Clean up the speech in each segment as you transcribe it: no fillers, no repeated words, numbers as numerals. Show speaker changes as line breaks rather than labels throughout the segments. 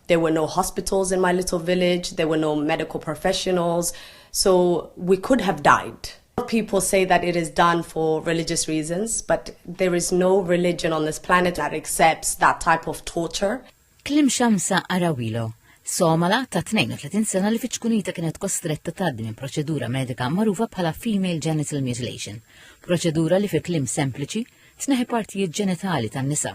There were no hospitals in my little village. There were no medical professionals. So we could have died. People say that it is done for religious reasons, but there is no religion on this planet that accepts that type of torture.
Klim Xamsa Arawilo, Somala ta' 32 sena li fiċkunita kienet kostretta tgħaddi minn proċedura medika magħrufa bħala female genital mutilation, proċedura li fi kliem sempliċi tneħi partijiet ġenitali tan-nisa.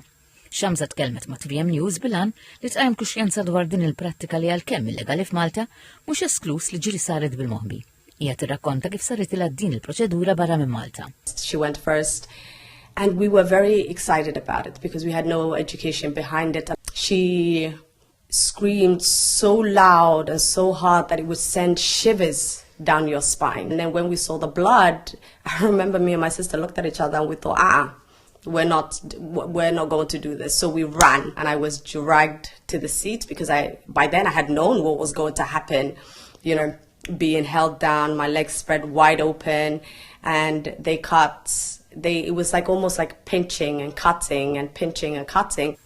Xamsa tkellmet ma' TVM News bilan li tqajjem kuxjenza dwar din il-prattika li għalkemm illegali f'Malta mhux esklus li ġiri saret bil-moħbi. Hija tirrakkonta kif saret ilha din il-proċedura barra minn Malta.
She went first and we were very excited about it because we had no education behind it. She screamed so loud and so hard that it would send shivers down your spine. And then when we saw the blood, I remember me and my sister looked at each other and we thought, we're not going to do this. So we ran and I was dragged to the seat because by then I had known what was going to happen, you know, being held down, my legs spread wide open, and it was like almost like pinching and cutting and pinching and cutting.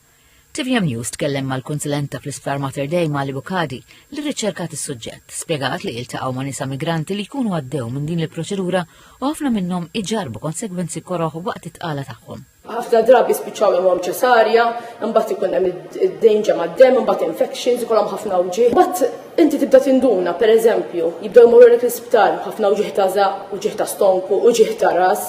TVM News tkellem mal-konsulenta fl-Isptar Mater Dei Mali Bukadi li rriċerkat is-suġġett, spjegat li iltaqgħu ma' nisa migranti li jkunu għaddew minn din il-proċedura u ħafna minnhom iġarbu konsegwenzi koroħ waqt it-tqala tagħhom.
Ħafna drabi spiċċaw imhom ċesarja, imbagħad ikun hemm id-danger mad-demm, imbagħad infections, ikollhom ħafna wġieħ. Imbagħad inti tibda tinduna, pereżempju, jibdew jmorru lek l-isptar ħafna wġieħ ta' żaq, wġieħ ta' stonku, wġieħ ta' ras,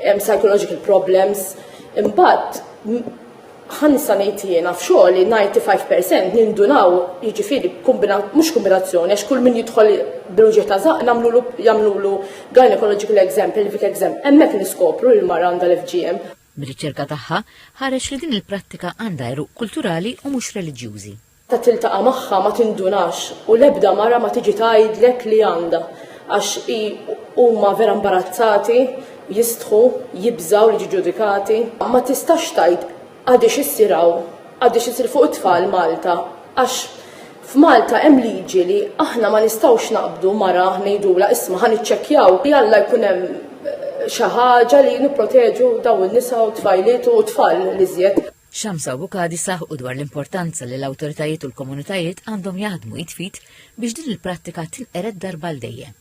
psychological problems. Imbagħad ħanissa ngħid jiena f'xogħol li 95% nindunaw jiġifieri mhux kombinazzjoni għax kull min jidħol bil-wġieħ ta' żaq jagħmlulu gynecological exam, pelvic exam, hemmhekk niskopru li l-mara għandha l-FGM.
Mir-riċerka tagħha ħareġ li din il-prattika għandha għeruq kulturali u mhux reliġjużi.
Ta' tiltaqa' magħha ma tindunax u l-ebda mara ma tiġi tgħidlek li għandha għax huma vera imbarazzati, jistħu, jibżgħu li jiġu ġudikati. Ma tistax tgħid għadix issir fuq it-tfal Malta, għax f'Malta hemm liġi li aħna ma nistgħux naqbdu mara ngħidula isma' ħaniċċekkjaw li alla jkun hemm xi ħaġa li nipproteġu dawn in-nisa u tfajliet u tfal li żjed.
Xamsa u Bukadi saħqu dwar l-importanza li l-awtoritajiet u l-komunitajiet għandhom jaħdmu jitfit biex din il-prattika tinqered darba l dejjem.